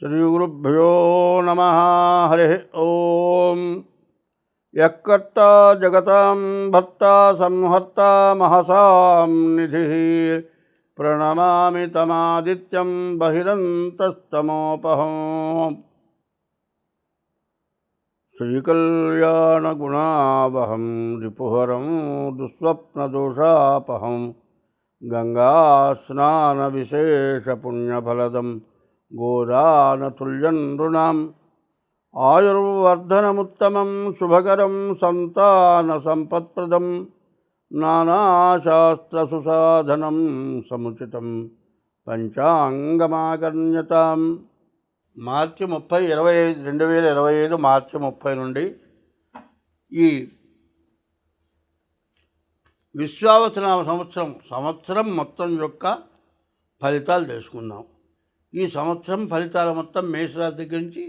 శ్రీగురుభ్యో నమ. హరి ఓం. యక్కర్తా జగతాం భర్తా సంహర్తా మహసాం నిధి ప్రణమామి తమాదిత్యం బహిరంతస్తమోపహం. శ్రీకళ్యాణగుణావహం రిపుహరం దుస్వప్నదోషాపహం. గంగాస్నానవిశేషపుణ్యఫలదం గోదానతుల్యం నృణాం. ఆయుర్వర్ధనముత్తమం శుభకరం సంతానసంపత్ప్రదం. నానాశాస్త్రసుసాధనం సముచితం పంచాంగమాకర్ణ్యతాం. మార్చి 30, 2025 మార్చి 30 నుండి ఈ విశ్వావసనామ సంవత్సరం మొత్తం యొక్క ఫలితాలు తెలుసుకుందాం. ఈ సంవత్సరం ఫలితాల మొత్తం మేషరాశి దగ్గర నుంచి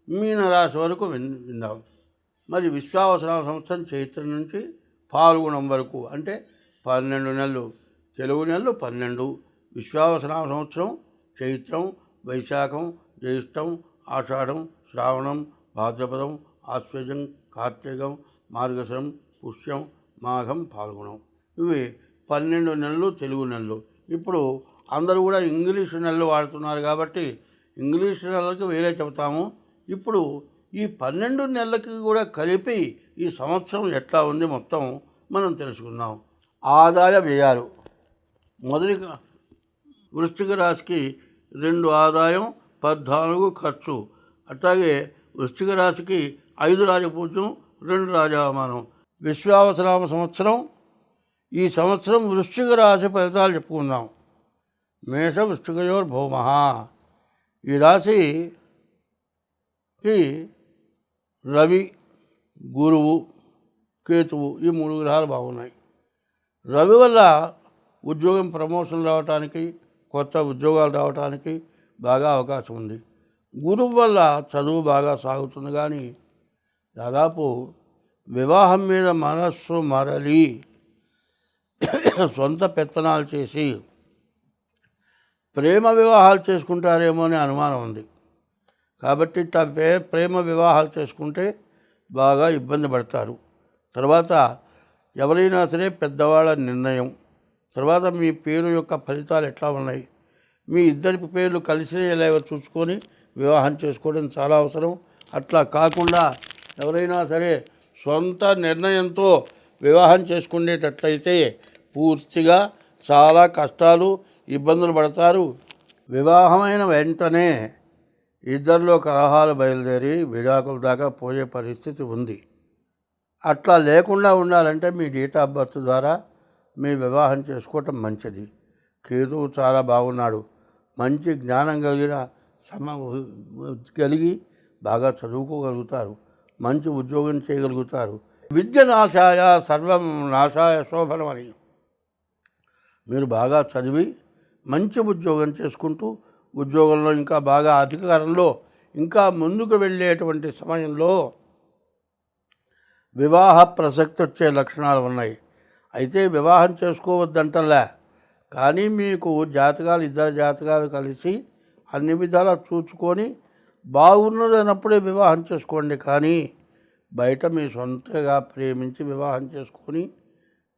మీనరాశి వరకు విందాం. మరి విశ్వావసనామ సంవత్సరం చైత్రం నుంచి ఫాల్గుణం వరకు, అంటే 12 నెలలు, తెలుగు నెలలు 12. విశ్వావసనామ సంవత్సరం చైత్రం, వైశాఖం, జ్యేష్టం, ఆషాఢం, శ్రావణం, భాద్రపదం, ఆశ్వజం, కార్తీకం, మార్గశిరం, పుష్యం, మాఘం, ఫాల్గుణం. ఇవి 12 నెలలు తెలుగు నెలలు. ఇప్పుడు అందరూ కూడా ఇంగ్లీషు నెలలు వాడుతున్నారు కాబట్టి ఇంగ్లీషు నెలలకు వేరే చెబుతాము. ఇప్పుడు ఈ 12 నెలలకి కూడా కలిపి ఈ సంవత్సరం ఎట్లా ఉంది మొత్తం మనం తెలుసుకుందాం. ఆదాయ వ్యయాలు. మొదటిగా వృశ్చిక రాశికి 2 ఆదాయం, 14 ఖర్చు. అట్లాగే వృశ్చిక రాశికి 5 రాజపూజ్యం, 2 రాజావమానం. విశ్వావసనామ సంవత్సరం. ఈ సంవత్సరం వృశ్చిక రాశి ఫలితాలు చెప్పుకుందాం. మేష వృశ్చికయోర్ భౌమః. ఈ రాశికి రవి, గురువు, కేతువు ఈ 3 గ్రహాలు బాగున్నాయి. రవి వల్ల ఉద్యోగం ప్రమోషన్ రావటానికి, కొత్త ఉద్యోగాలు రావటానికి బాగా అవకాశం ఉంది. గురువు వల్ల చదువు బాగా సాగుతుంది. కానీ దాదాపు వివాహం మీద మనస్సు మరలి సొంత పెత్తనాలు చేసి ప్రేమ వివాహాలు చేసుకుంటారేమో అనే అనుమానం ఉంది. కాబట్టి ప్రేమ వివాహాలు చేసుకుంటే బాగా ఇబ్బంది పడతారు. తర్వాత ఎవరైనా సరే పెద్దవాళ్ళ నిర్ణయం. తర్వాత మీ పేరు యొక్క ఫలితాలు ఎట్లా ఉన్నాయి, మీ ఇద్దరి పేర్లు కలిసి లేవో చూసుకొని వివాహం చేసుకోవడం చాలా అవసరం. అట్లా కాకుండా ఎవరైనా సరే సొంత నిర్ణయంతో వివాహం చేసుకునేటట్లయితే పూర్తిగా చాలా కష్టాలు, ఇబ్బందులు పడతారు. వివాహమైన వెంటనే ఇద్దరిలో కలహాలు బయలుదేరి విడాకుల దాకా పోయే పరిస్థితి ఉంది. అట్లా లేకుండా ఉండాలంటే మీ డేట్ ఆఫ్ బర్త్ ద్వారా మీ వివాహం చేసుకోవటం మంచిది. కేతువు చాలా బాగున్నాడు. మంచి జ్ఞానం కలిగి బాగా చదువుకోగలుగుతారు, మంచి ఉద్యోగం చేయగలుగుతారు. విద్య నాశాయ సర్వం నాశాయ శోభనం అని మీరు బాగా చదివి మంచి ఉద్యోగం చేసుకుంటూ ఉద్యోగంలో ఇంకా బాగా అధికారంలో ఇంకా ముందుకు వెళ్ళేటువంటి సమయంలో వివాహ ప్రసక్తి వచ్చే లక్షణాలు ఉన్నాయి. అయితే వివాహం చేసుకోవద్దంటలే, కానీ మీకు జాతకాలు, ఇద్దరు జాతకాలు కలిసి అన్ని విధాలా చూసుకొని బాగున్నదన్నప్పుడే వివాహం చేసుకోండి. కానీ బయట మీ సొంతగా ప్రేమించి వివాహం చేసుకొని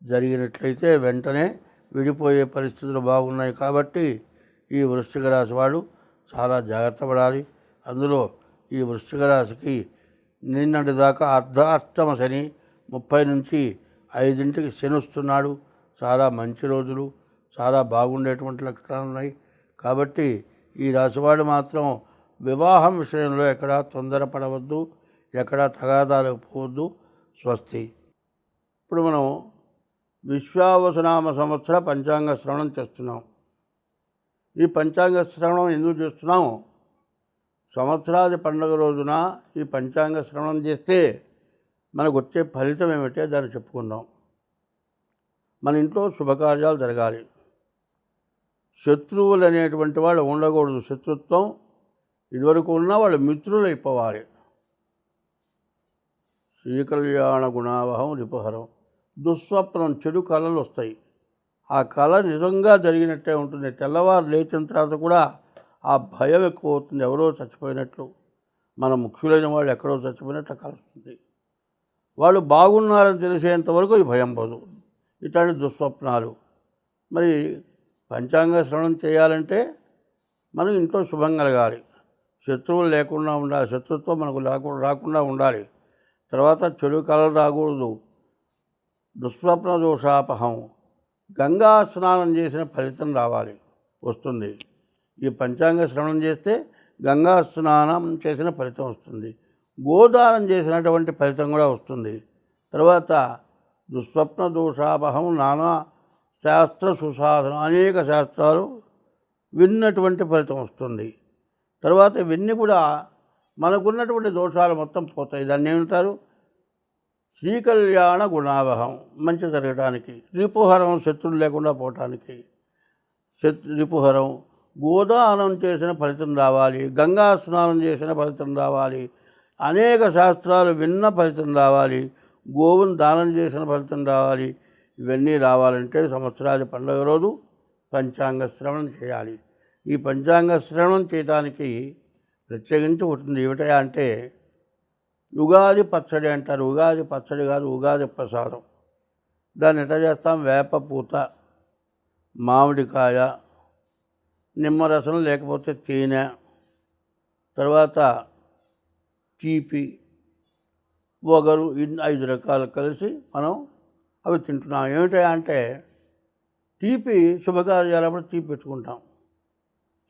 జరిగినట్లయితే వెంటనే విడిపోయే పరిస్థితులు బాగున్నాయి. కాబట్టి ఈ వృశ్చిక రాశి వాడు చాలా జాగ్రత్త పడాలి. అందులో ఈ వృశ్చిక రాశికి నిన్నటి దాకా అర్ధాష్టమ శని, 30 నుంచి 5కి శని వస్తున్నాడు. చాలా మంచి రోజులు, చాలా బాగుండేటువంటి లక్షణాలు ఉన్నాయి. కాబట్టి ఈ రాశివాడు మాత్రం వివాహం విషయంలో ఎక్కడా తొందరపడవద్దు, ఎక్కడా తగాదాలు పోవద్దు. స్వస్తి. ఇప్పుడు మనం విశ్వావసనామ సంవత్సర పంచాంగ శ్రవణం చేస్తున్నాం. ఈ పంచాంగ శ్రవణం ఎందుకు చేస్తున్నాం? సంవత్సరాది పండుగ రోజున ఈ పంచాంగ శ్రవణం చేస్తే మనకు వచ్చే ఫలితం ఏమిటో దాన్ని చెప్పుకుందాం. మన ఇంట్లో శుభకార్యాలు జరగాలి. శత్రువులు అనేటువంటి వాళ్ళు ఉండకూడదు. శత్రుత్వం ఇదివరకు ఉన్న వాళ్ళు మిత్రులు అయిపోవాలి. శ్రీకళ్యాణ గుణావహం రిపుహరం. దుస్వప్నం, చెడు కళలు వస్తాయి. ఆ కళ నిజంగా జరిగినట్టే ఉంటుంది. తెల్లవారు లేచిన తర్వాత కూడా ఆ భయం ఎక్కువ అవుతుంది. ఎవరో చచ్చిపోయినట్లు, మన ముఖ్యులైన వాళ్ళు ఎక్కడో చచ్చిపోయినట్లు కలుస్తుంది. వాళ్ళు బాగున్నారని తెలిసేంత వరకు ఈ భయం పోదు. ఇట్లాంటి దుస్వప్నాలు. మరి పంచాంగ శ్రవణం చేయాలంటే మనం ఇంట్లో శుభం కలగాలి, శత్రువులు లేకుండా ఉండాలి, శత్రుత్వం మనకు రాకుండా ఉండాలి. తర్వాత చెడు కళలు రాకూడదు. దుస్వప్న దోషాపహం, గంగా స్నానం చేసిన ఫలితం వస్తుంది. ఈ పంచాంగ శ్రవణం చేస్తే గంగా స్నానం చేసిన ఫలితం వస్తుంది. గోదానం చేసినటువంటి ఫలితం కూడా వస్తుంది. తర్వాత దుస్వప్న దోషాపహం, నానా శాస్త్ర సుసాధనం, అనేక శాస్త్రాలు విన్నటువంటి ఫలితం వస్తుంది. తర్వాత ఇవన్నీ కూడా మనకున్నటువంటి దోషాలు మొత్తం పోతాయి. దాన్ని ఏమంటారు? శ్రీకళ్యాణ గుణావహం, మంచి జరగడానికి. రిపుహరం, శత్రువులు లేకుండా పోవటానికి రిపుహరం. గోదానం చేసిన ఫలితం రావాలి, గంగా స్నానం చేసిన ఫలితం రావాలి, అనేక శాస్త్రాలు విన్న ఫలితం రావాలి, గోవును దానం చేసిన ఫలితం రావాలి. ఇవన్నీ రావాలంటే సంవత్సరాది పండుగ రోజు పంచాంగ శ్రవణం చేయాలి. ఈ పంచాంగ శ్రవణం చేయడానికి ప్రత్యేకించి ఉంటుంది. ఏమిటయా అంటే ఉగాది పచ్చడి అంటారు. ఉగాది పచ్చడి కాదు, ఉగాది ప్రసాదం. దాన్ని ఎట్లా చేస్తాం? వేపపూత, మామిడికాయ, నిమ్మరసం లేకపోతే తేనె, తర్వాత తీపి, వగరు, 5 రకాలు కలిసి మనం అవి తింటున్నాం. ఏమిటా అంటే తీపి శుభకార్యాలప్పుడు తీపి పెట్టుకుంటాం.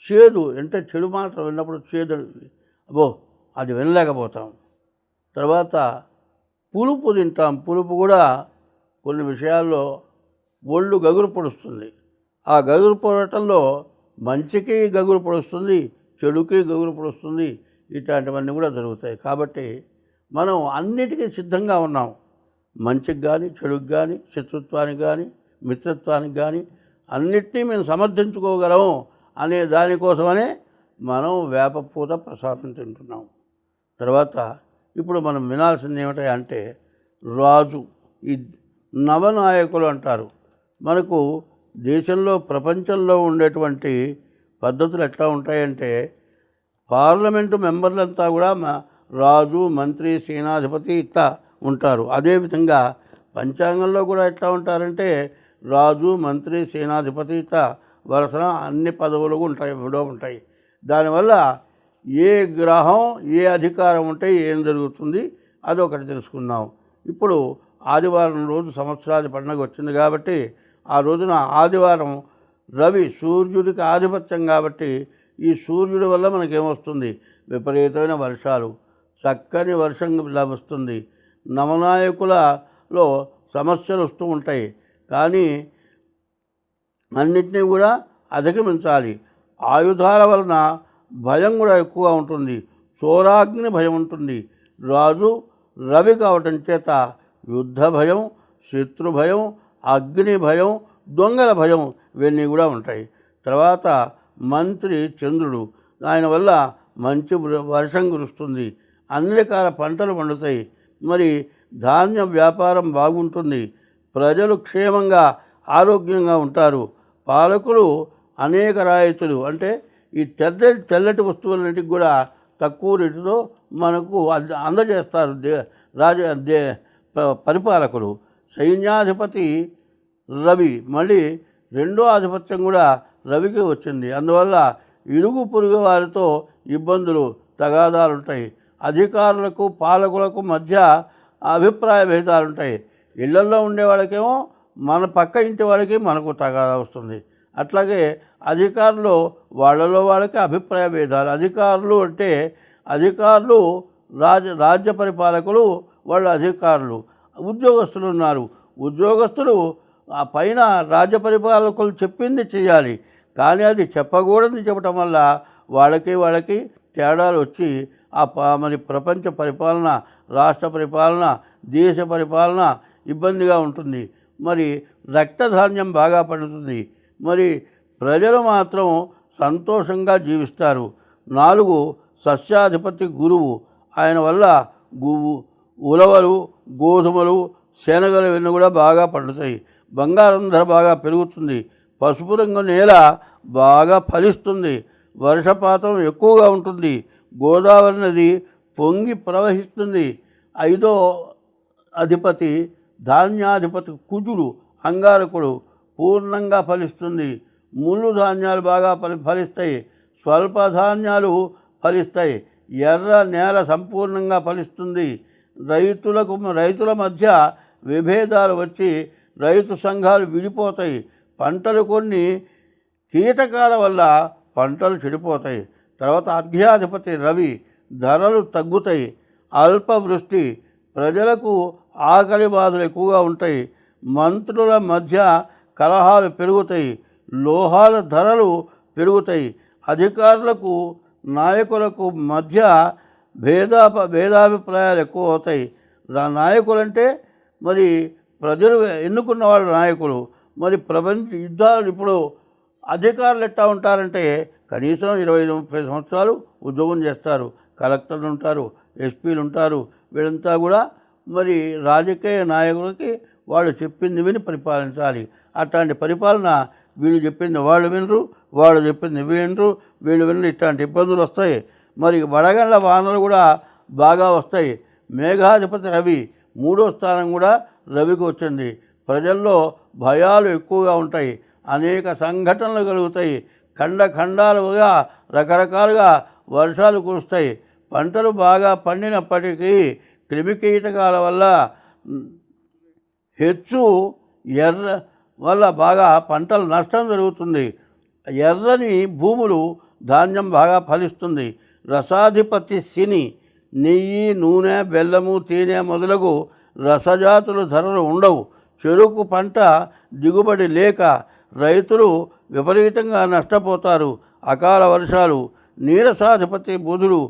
చేదు అంటే చెడు మాటలు విన్నప్పుడు చేదు, అది వినలేకపోతాం. తర్వాత పులుపు తింటాం. పులుపు కూడా కొన్ని విషయాల్లో ఒళ్ళు గగురు పొడుస్తుంది. ఆ గగురు పొడటంలో మంచికి గగురు పొడుస్తుంది, చెడుకి గగురు పొడుస్తుంది. ఇట్లాంటివన్నీ కూడా జరుగుతాయి. కాబట్టి మనం అన్నిటికీ సిద్ధంగా ఉన్నాం. మంచికి కానీ, చెడుకు కానీ, శత్రుత్వానికి కానీ, మిత్రత్వానికి కానీ అన్నిటినీ మేము సమర్థించుకోగలము అనే దానికోసమనే మనం వేపపూత ప్రసాదం తింటున్నాం. తర్వాత ఇప్పుడు మనం వినాల్సింది ఏమిటంటే రాజు, ఈ నవనాయకులు అంటారు. మనకు దేశంలో, ప్రపంచంలో ఉండేటువంటి పద్ధతులు ఎట్లా ఉంటాయంటే పార్లమెంటు మెంబర్లంతా కూడా రాజు, మంత్రి, సేనాధిపతి ఇట్లా ఉంటారు. అదేవిధంగా పంచాంగంలో కూడా ఎట్లా ఉంటారంటే రాజు, మంత్రి, సేనాధిపతి ఇట్లా వరుసన అన్ని పదవులు ఉంటాయి. దానివల్ల ఏ గ్రహం, ఏ అధికారం ఉంటే ఏం జరుగుతుంది అదొకటి తెలుసుకుందాం. ఇప్పుడు ఆదివారం రోజు సంవత్సరాది పండుగ వచ్చింది కాబట్టి ఆ రోజున ఆదివారం రవి సూర్యుడికి ఆధిపత్యం కాబట్టి ఈ సూర్యుడి వల్ల మనకేమొస్తుంది? విపరీతమైన వర్షాలు, చక్కని వర్షం లభిస్తుంది. నవనాయకులలో సమస్యలు వస్తూ ఉంటాయి, కానీ అన్నిటినీ కూడా అధిగమించాలి. ఆయుధాల వలన భయం కూడా ఎక్కువగా ఉంటుంది. చోరాగ్ని భయం ఉంటుంది. రాజు రవి కావటం చేత యుద్ధ భయం, శత్రు భయం, అగ్ని భయం, దొంగల భయం ఇవన్నీ కూడా ఉంటాయి. తర్వాత మంత్రి చంద్రుడు, ఆయన వల్ల మంచి వర్షం కురుస్తుంది, అన్ని రకాల పంటలు పండుతాయి, మరి ధాన్యం వ్యాపారం బాగుంటుంది, ప్రజలు క్షేమంగా ఆరోగ్యంగా ఉంటారు. పాలకులు అనేక రాయితీలు అంటే ఈ తెల్లటి వస్తువులన్నిటికి కూడా తక్కువ రేటుతో మనకు అందజేస్తారు పరిపాలకులు. సైన్యాధిపతి రవి, మళ్ళీ రెండో ఆధిపత్యం కూడా రవికి వచ్చింది. అందువల్ల ఇరుగు పొరుగు వారితో ఇబ్బందులు, తగాదాలు ఉంటాయి. అధికారులకు, పాలకులకు మధ్య అభిప్రాయ భేదాలు ఉంటాయి. ఇళ్లల్లో ఉండే వాళ్ళకేమో మన పక్క ఇంటి వాళ్ళకి మనకు తగాదా వస్తుంది. అట్లాగే అధికారులు వాళ్ళలో వాళ్ళకి అభిప్రాయ భేదాలు. అధికారులు అంటే అధికారులు రాజ్య పరిపాలకులు, వాళ్ళు అధికారులు. ఉద్యోగస్తులు ఉన్నారు, ఉద్యోగస్తులు ఆ పైన రాజ్య పరిపాలకులు చెప్పింది చేయాలి, కానీ అది చెప్పకూడదు చెప్పటం వల్ల వాళ్ళకి తేడాలు వచ్చి మరి ప్రపంచ పరిపాలన, రాష్ట్ర పరిపాలన, దేశ పరిపాలన ఇబ్బందిగా ఉంటుంది. మరి రక్తధాన్యం బాగా పండుతుంది, మరి ప్రజలు మాత్రం సంతోషంగా జీవిస్తారు. 4 సస్యాధిపతి గురువు, ఆయన వల్ల ఉలవలు, గోధుమలు, శనగలు ఇవన్నీ కూడా బాగా పండుతాయి. బంగారం ధర బాగా పెరుగుతుంది. పసుపు రంగు నేల బాగా ఫలిస్తుంది. వర్షపాతం ఎక్కువగా ఉంటుంది. గోదావరి నది పొంగి ప్రవహిస్తుంది. 5వ అధిపతి ధాన్యాధిపతి కుజుడు అంగారకుడు పూర్ణంగా ఫలిస్తుంది. ముళ్ళు ధాన్యాలు బాగా ఫలిస్తాయి. స్వల్ప ధాన్యాలు ఫలిస్తాయి. ఎర్ర నేల సంపూర్ణంగా ఫలిస్తుంది. రైతుల మధ్య విభేదాలు వచ్చి రైతు సంఘాలు విడిపోతాయి. పంటలు కొన్ని కీటకాల వల్ల పంటలు చెడిపోతాయి. తర్వాత అర్ఘ్యాధిపతి రవి ధరలు తగ్గుతాయి. అల్పవృష్టి ప్రజలకు ఆకలి బాధలు ఎక్కువగా ఉంటాయి. మంత్రుల మధ్య కలహాలు పెరుగుతాయి. లోహాల ధరలు పెరుగుతాయి. అధికారులకు నాయకులకు మధ్య భేదాభిప్రాయాలు ఎక్కువ అవుతాయి. నాయకులంటే మరి ప్రజలు ఎన్నుకున్న వాళ్ళు నాయకులు. మరి ప్రపంచ యుద్ధాలు ఇప్పుడు అధికారులు ఎట్లా ఉంటారంటే కనీసం 25-30 సంవత్సరాలు ఉద్యోగం చేస్తారు. కలెక్టర్లు ఉంటారు, ఎస్పీలు ఉంటారు. వీళ్ళంతా కూడా మరి రాజకీయ నాయకులకి వాళ్ళు చెప్పింది విని పరిపాలించాలి. అట్లాంటి పరిపాలన వీళ్ళు చెప్పింది వాళ్ళు వినరు, వాళ్ళు చెప్పింది వినరు, వీళ్ళు వినరు. ఇట్లాంటి ఇబ్బందులు వస్తాయి. మరి వడగండ్ల వానలు కూడా బాగా వస్తాయి. మేఘాధిపతి రవి 3వ స్థానం కూడా రవికి వచ్చింది. ప్రజల్లో భయాలు ఎక్కువగా ఉంటాయి. అనేక సంఘటనలు కలుగుతాయి. ఖండాలుగా రకరకాలుగా వర్షాలు కురుస్తాయి. పంటలు బాగా పండినప్పటికీ క్రిమికీటకాల వల్ల హెచ్చు ఎర్ర వల్ల బాగా పంటల నష్టం జరుగుతుంది. ఎర్రని భూములు ధాన్యం బాగా ఫలిస్తుంది. రసాధిపతి శని నెయ్యి, నూనె, బెల్లము, తేనె మొదలగు రసజాతుల ధరలు ఉండవు. చెరుకు పంట దిగుబడి లేక రైతులు విపరీతంగా నష్టపోతారు. అకాల వర్షాలు. నీరసాధిపతి బుధుడు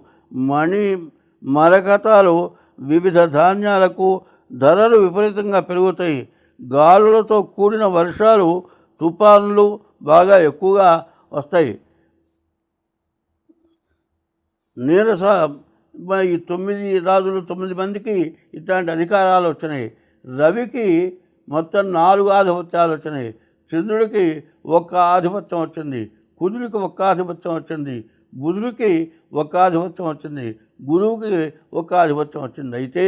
మరకతాలు వివిధ ధాన్యాలకు ధరలు విపరీతంగా పెరుగుతాయి. గాలులతో కూడిన వర్షాలు, తుఫాన్లు బాగా ఎక్కువగా వస్తాయి. ఈ 9 రాజులు 9 మందికి ఇట్లాంటి అధికారాలు వచ్చినాయి. రవికి మొత్తం 4 ఆధిపత్యాలు వచ్చినాయి. చంద్రుడికి 1 ఆధిపత్యం వచ్చింది. కుజుడికి 1 ఆధిపత్యం వచ్చింది. బుధుడికి 1 ఆధిపత్యం వచ్చింది. గురువుకి 1 ఆధిపత్యం వచ్చింది. అయితే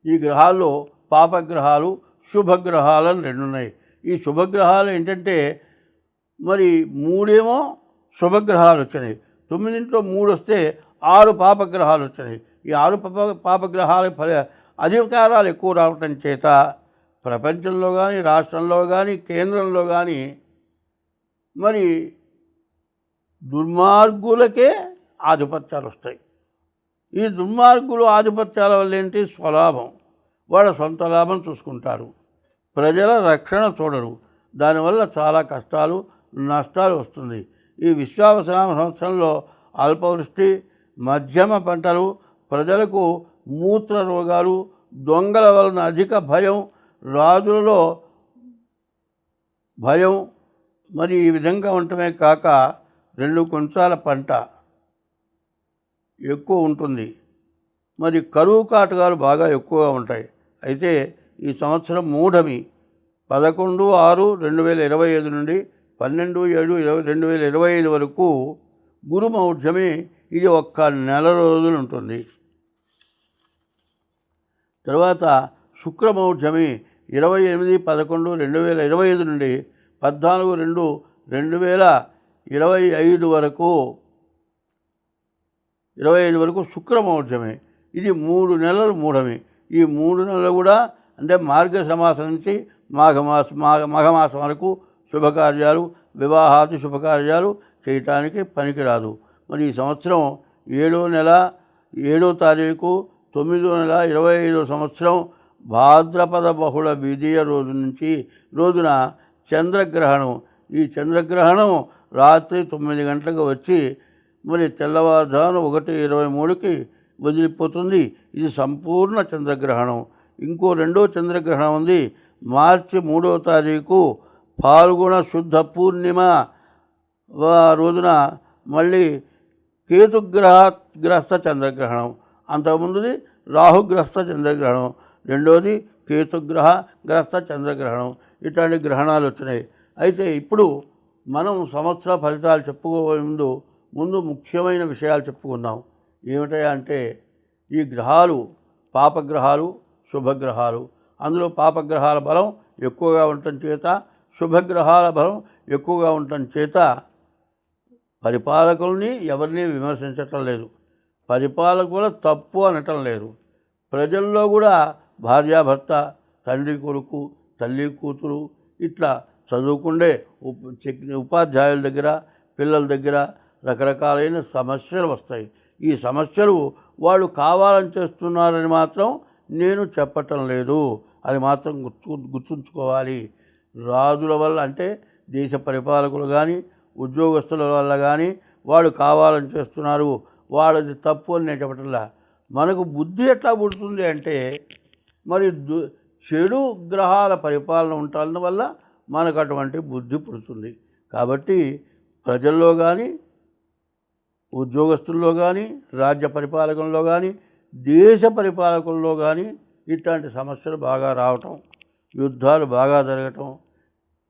ఈ గ్రహాల్లో పాపగ్రహాలు, శుభగ్రహాలు అని 2 ఉన్నాయి. ఈ శుభగ్రహాలు ఏంటంటే మరి 3 శుభగ్రహాలు వచ్చినాయి. 9 3 వస్తే 6 పాపగ్రహాలు వచ్చినాయి. ఈ 6 పాపగ్రహాల అధికారాలు ఎక్కువ రావటం చేత ప్రపంచంలో కానీ, రాష్ట్రంలో కానీ, కేంద్రంలో కానీ మరి దుర్మార్గులకే ఆధిపత్యాలు వస్తాయి. ఈ దుర్మార్గులు ఆధిపత్యాల వల్ల ఏంటి? స్వలాభం. వాళ్ళ సొంత లాభం చూసుకుంటారు. ప్రజల రక్షణ చూడరు. దానివల్ల చాలా కష్టాలు, నష్టాలు వస్తుంది. ఈ విశ్వావసనామ సంవత్సరంలో అల్పవృష్టి, మధ్యమ పంటలు, ప్రజలకు మూత్ర రోగాలు, దొంగల వలన అధిక భయం, రాజులలో భయం మరి ఈ విధంగా ఉండటమే కాక 2 క్వింటాల పంట ఎక్కువ ఉంటుంది. మరి కరువు కాటకాలు బాగా ఎక్కువగా ఉంటాయి. అయితే ఈ సంవత్సరం మూఢమి 11/6/2025 నుండి 12/7/2025 వరకు గురుమౌఢ్యమి. ఇది 1 నెల రోజులు ఉంటుంది. తర్వాత శుక్రమౌఢ్యమి 28/11/2025 నుండి 14/2/2025 వరకు 25 వరకు శుక్రమౌఢ్యమి. ఇది 3 నెలలు మూఢమి. ఈ 3 నెలలు కూడా అంటే మార్గశమాసం నుంచి మాఘమాసం వరకు శుభకార్యాలు, వివాహాది శుభకార్యాలు చేయటానికి పనికిరాదు. మరి ఈ సంవత్సరం 7వ నెల 7వ తారీఖు 9వ నెల 25వ సంవత్సరం భాద్రపద బహుళ విధియ రోజున చంద్రగ్రహణం. ఈ చంద్రగ్రహణం రాత్రి 9 గంటలకు వచ్చి మరి తెల్లవారుజామున 1:23కి వదిలిపోతుంది. ఇది సంపూర్ణ చంద్రగ్రహణం. ఇంకో 2వ చంద్రగ్రహణం ఉంది. మార్చి 3వ తారీఖు ఫాల్గుణ శుద్ధ పూర్ణిమ రోజున మళ్ళీ కేతుగ్రస్త చంద్రగ్రహణం. అంతకుముందుది రాహుగ్రస్త చంద్రగ్రహణం, రెండోది కేతుగ్రస్త చంద్రగ్రహణం. ఇట్లాంటి గ్రహణాలు వచ్చినాయి. అయితే ఇప్పుడు మనం సంవత్సర ఫలితాలు చెప్పుకోబోయే ముందు ముందు ముఖ్యమైన విషయాలు చెప్పుకుందాం. ఏమిటయా అంటే ఈ గ్రహాలు పాపగ్రహాలు, శుభగ్రహాలు. అందులో పాపగ్రహాల బలం ఎక్కువగా ఉండటం చేత, శుభగ్రహాల బలం ఎక్కువగా ఉండటం చేత పరిపాలకుల్ని ఎవరిని విమర్శించటం లేదు, పరిపాలకుల తప్పు అనటం లేదు. ప్రజల్లో కూడా భార్యాభర్త, తండ్రి కొడుకు, తల్లి కూతురు ఇట్లా చదువుకుండే ఉపాధ్యాయుల దగ్గర, పిల్లల దగ్గర రకరకాలైన సమస్యలు వస్తాయి. ఈ సమస్యలు వాళ్ళు కావాలని చేస్తున్నారని మాత్రం నేను చెప్పటం లేదు, అది మాత్రం గుర్తుంచుకోవాలి. రాజుల వల్ల అంటే దేశ పరిపాలకులు కానీ ఉద్యోగస్తుల వల్ల కానీ వాళ్ళు కావాలని చేస్తున్నారు, వాళ్ళది తప్పు అని నేను చెప్పటంలా. మనకు బుద్ధి ఎట్లా పుడుతుంది అంటే మరి చెడు గ్రహాల పరిపాలన ఉండటం వల్ల మనకు అటువంటి బుద్ధి పుడుతుంది. కాబట్టి ప్రజల్లో కానీ ఉద్యోగస్తుల్లో కానీ రాజ్య పరిపాలకుల్లో కానీ దేశ పరిపాలకుల్లో కానీ ఇట్లాంటి సమస్యలు బాగా రావటం, యుద్ధాలు బాగా జరగటం,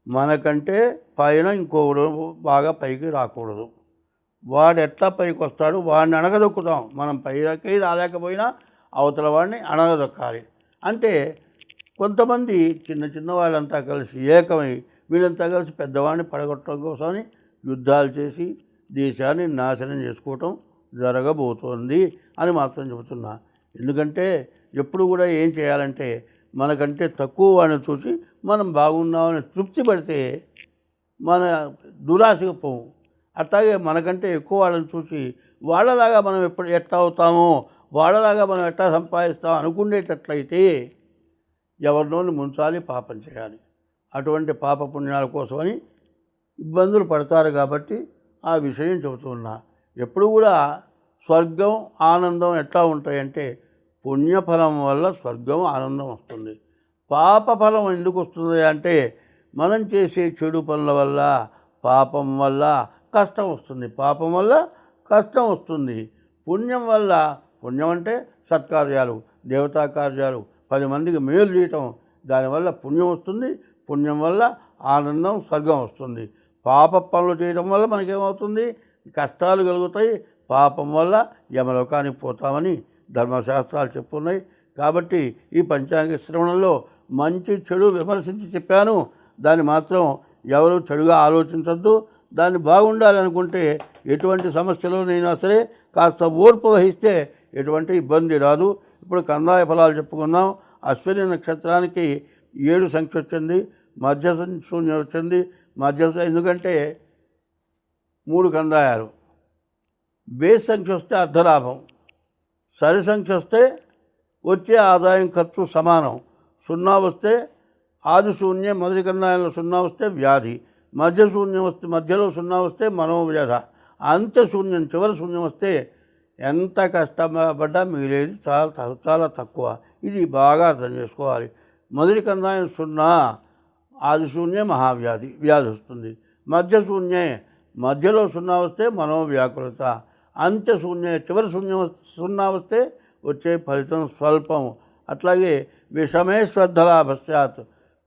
మనకంటే పైన ఇంకొకడు బాగా పైకి రాకూడదు. వాడు ఎట్లా పైకి వస్తాడు వాడిని అణగదొక్కుతాం. మనం పైకి రాలేకపోయినా అవతల వాడిని అణగదొక్కాలి. అంటే కొంతమంది చిన్న వాళ్ళంతా కలిసి ఏకమై వీళ్ళంతా కలిసి పెద్దవాడిని పడగొట్టడం కోసమని యుద్ధాలు చేసి దేశాన్ని నాశనం చేసుకోవటం జరగబోతోంది అని మాత్రం చెబుతున్నా. ఎందుకంటే ఎప్పుడు కూడా ఏం చేయాలంటే మనకంటే తక్కువ వాడిని చూసి మనం బాగున్నామని తృప్తి పడితే మన దురాశకు పోము. అట్లాగే మనకంటే ఎక్కువ వాళ్ళని చూసి వాళ్ళలాగా మనం ఎట్లా అవుతామో, వాళ్ళలాగా మనం ఎట్లా సంపాదిస్తామో అనుకునేటట్లయితే ఎవరినోని ముంచాలి, పాపం చేయాలి. అటువంటి పాప పుణ్యాల కోసమని ఇబ్బందులు పడతారు. కాబట్టి ఆ విషయం చెబుతున్నా. ఎప్పుడు కూడా స్వర్గం ఆనందం ఎట్లా ఉంటాయంటే పుణ్యఫలం వల్ల స్వర్గం ఆనందం వస్తుంది. పాప ఫలం ఎందుకు వస్తుంది అంటే మనం చేసే చెడు పనుల వల్ల, పాపం వల్ల కష్టం వస్తుంది, పాపం వల్ల కష్టం వస్తుంది. పుణ్యం వల్ల, పుణ్యం అంటే సత్కార్యాలు, దేవతా కార్యాలు, 10 మందికి మేలు చేయటం, దానివల్ల పుణ్యం వస్తుంది. పుణ్యం వల్ల ఆనందం, స్వర్గం వస్తుంది. పాప పనులు చేయడం వల్ల మనకేమవుతుంది, కష్టాలు కలుగుతాయి. పాపం వల్ల యమలోకానికి పోతామని ధర్మశాస్త్రాలు చెప్పున్నాయి. కాబట్టి ఈ పంచాంగ శ్రవణంలో మంచి చెడు విమర్శించి చెప్పాను. దాన్ని మాత్రం ఎవరు చెడుగా ఆలోచించద్దు. దాన్ని బాగుండాలనుకుంటే ఎటువంటి సమస్యలోనైనా సరే కాస్త ఓర్పు వహిస్తే ఎటువంటి ఇబ్బంది రాదు. ఇప్పుడు కందాయ ఫలాలు చెప్పుకుందాం. అశ్విని నక్షత్రానికి 7 సంఖ్య వచ్చింది, మధ్య శూన్యం వచ్చింది. ఎందుకంటే 3 కందాయాలు. బేస్ సంఖ్య వస్తే అర్ధలాభం, సరి సంఖ్య వస్తే వచ్చే ఆదాయం ఖర్చు సమానం. 0 వస్తే ఆది శూన్యం, మొదటి కందాయంలో 0 వస్తే వ్యాధి, మధ్య శూన్యం వస్తే మధ్యలో 0 వస్తే మనోవ్యధ, అంత్య శూన్యం చివరి శూన్యం వస్తే ఎంత కష్టపడ్డా మిగిలేది చాలా తక్కువ. ఇది బాగా అర్థం చేసుకోవాలి. మొదటి కందాయం 0, ఆది శూన్యం మహావ్యాధి, వ్యాధి వస్తుంది. మధ్య శూన్యే, మధ్యలో 0 వస్తే మనోవ్యాకులత, అంత్య శూన్య చివరి శూన్యం 0 వస్తే వచ్చే ఫలితం స్వల్పం. అట్లాగే విషమే శ్రద్ధలాభస్యాత్,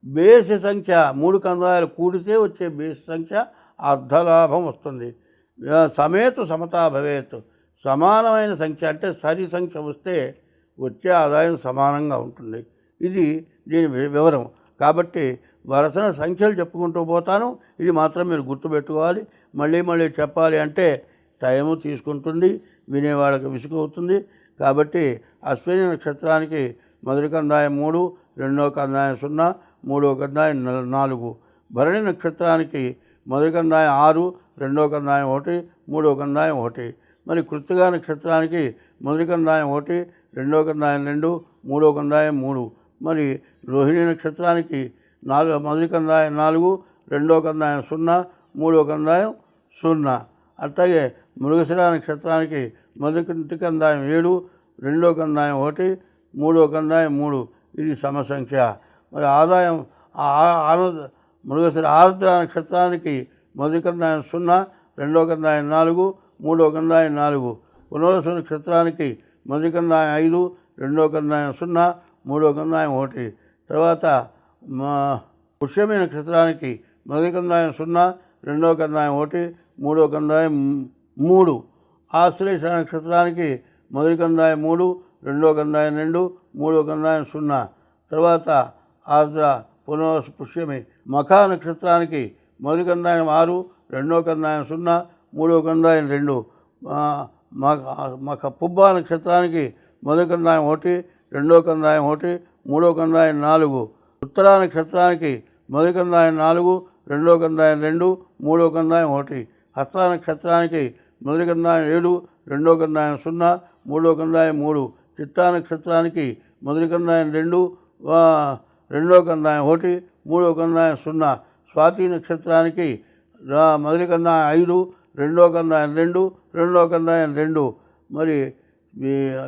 బేసి సంఖ్య 3 కందాయాలు కూడితే వచ్చే బేసి సంఖ్య అర్ధలాభం వస్తుంది. సమేతు సమతా భవేత్, సమానమైన సంఖ్య అంటే సరి సంఖ్య వస్తే వచ్చే ఆదాయం సమానంగా ఉంటుంది. ఇది దీని వివరం. కాబట్టి వరుసన సంఖ్యలు చెప్పుకుంటూ పోతాను. ఇది మాత్రం మీరు గుర్తుపెట్టుకోవాలి. మళ్ళీ చెప్పాలి అంటే టైము తీసుకుంటుంది, వినేవాళ్ళకి విసుగు అవుతుంది. కాబట్టి అశ్విని నక్షత్రానికి మొదటి కందాయం 3, రెండో కందాయం 0, మూడో కందాయం 4. భరణి నక్షత్రానికి మొదటి కందాయం 6, రెండో కందాయం 1, మూడో కందాయం 1. మరి కృత్తికా నక్షత్రానికి మొదటి కందాయం 1, రెండో కందాయం 2, మూడో కందాయం 3. మరి రోహిణి నక్షత్రానికి మొదటి కందాయం 4, రెండో కందాయం 0, మూడో కందాయం 0. అట్లాగే మృగశిర నక్షత్రానికి మొదటి కందాయం 7, రెండో కందాయం 1, మూడో కందాయం 3. ఇది సమసంఖ్య. మరి ఆదాయం మృగశిర ఆరుద్ర నక్షత్రానికి మొదటి కందాయం 0, రెండో కందాయం 4, మూడో కందాయం 4. పునర్వసు నక్షత్రానికి మొదటి కందాయం 5, రెండో కందాయం 0, మూడో కందాయం 1. తర్వాత పుష్యమి నక్షత్రానికి మొదటి కందాయం 0, రెండో కందాయం 1, మూడో కందాయం 3. ఆశ్లేష నక్షత్రానికి మొదటి కందాయం 3, రెండో కందాయం 2, మూడో కందాయం 0. తర్వాత ఆర్ద్ర పునర్వసు పుష్యమి. మఖా నక్షత్రానికి మొదటి కందాయం 6, రెండో కందాయం 0, మూడో కందాయం 2. పుబ్బ నక్షత్రానికి మొదటి కందాయం 1, రెండో కందాయం 1, మూడో కందాయం 4. ఉత్తరా నక్షత్రానికి మొదటి కందాయం 4, రెండో కందాయం 2, మూడో కందాయం 1. హస్త నక్షత్రానికి మొదటి కందాయం 7, రెండో కందాయం 0, మూడో కందాయం 3. చిత్తా నక్షత్రానికి మొదటి కందాయం 2, రెండో కందాయం 1, మూడో కందాయం 0. స్వాతి నక్షత్రానికి మొదటి కందాయం 5, రెండో కందాయం 2, రెండో కందాయం 2. మరి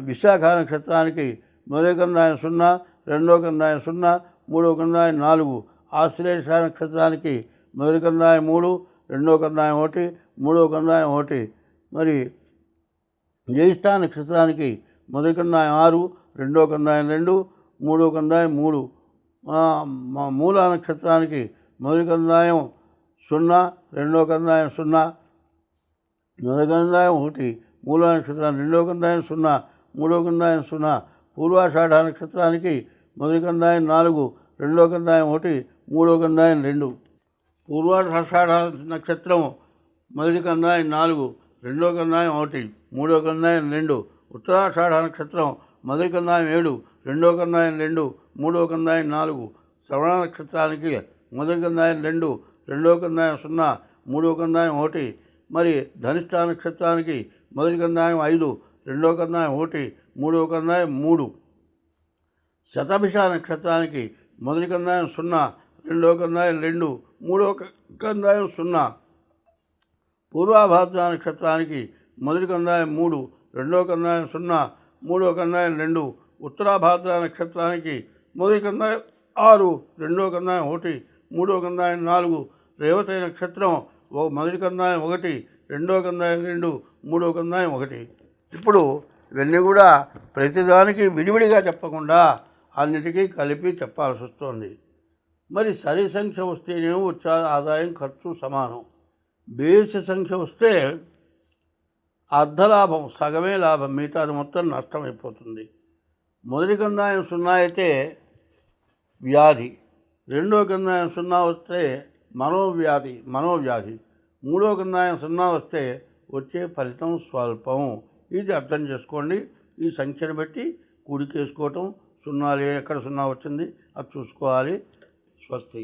విశాఖ నక్షత్రానికి మొదటి కందాయం 0, రెండో కందాయం 0, మూడో కందాయం 4. ఆశ్లేష నక్షత్రానికి మొదటి కందాయం 3, రెండో కందాయం 1, మూడో కందాయం 1. మరి జ్యేష్ఠ నక్షత్రానికి మొదటి కందాయం 6, రెండో కందాయం 2, మూడో కందాయం 3. మూల నక్షత్రానికి మొదటి కందాయం 0, రెండో కందాయం 0, మొదటి కందాయం 1. మూల నక్షత్రానికి రెండో కందాయం 0, మూడో కందాయం 0. పూర్వాషాఢ నక్షత్రానికి మొదటి కందాయం 4, రెండో కందాయం 1, మూడో కందాయం 2. పూర్వాషాఢ నక్షత్రం మొదటి కందాయం 4, రెండో కందాయం 1, మూడో కందాయం 2. ఉత్తరాషాఢ నక్షత్రం మొదటి కందాయం 7, రెండో కందాయం 2, మూడో కందాయం 4. శ్రవణ నక్షత్రానికి మొదటి కందాయం 2, రెండో కందాయం 0, మూడో కందాయం 1. మరి ధనిష్ఠ నక్షత్రానికి మొదటి కందాయం 5, రెండో కందాయం 1, మూడో కందాయం 3. శతభిష నక్షత్రానికి మొదటి కందాయం 0, రెండో కందాయం 2, మూడో కందాయం 0. పూర్వాభాద్ర నక్షత్రానికి మొదటి కందాయం 3, రెండో కందాయం 0, మూడో కందాయం 2. ఉత్తరాభాద్ర నక్షత్రానికి మొదటి కందాయం 6, రెండో కందాయం 1, మూడో కందాయం 4. రేవతి నక్షత్రం మొదటి కందాయం 1, రెండో కందాయం 2, మూడో కందాయం 1. ఇప్పుడు ఇవన్నీ కూడా ప్రతిదానికి విడివిడిగా చెప్పకుండా అన్నిటికీ కలిపి చెప్పాల్సి వస్తుంది. మరి సరి సంఖ్య వస్తేనేమో వచ్చే ఆదాయం ఖర్చు సమానం. బేసి సంఖ్య వస్తే అర్ధలాభం, సగమే లాభం, మిగతాది మొత్తం నష్టమైపోతుంది. మొదటి కందాయం 0 అయితే వ్యాధి, రెండో కందాయం 0 వస్తే మనోవ్యాధి, మూడో కందాయం 0 వస్తే వచ్చే ఫలితం స్వల్పం. ఇది అర్థం చేసుకోండి. ఈ సంఖ్యను బట్టి కూడికేసుకోవటం, 0 ఎక్కడ 0 వచ్చింది అది చూసుకోవాలి. స్వస్తి.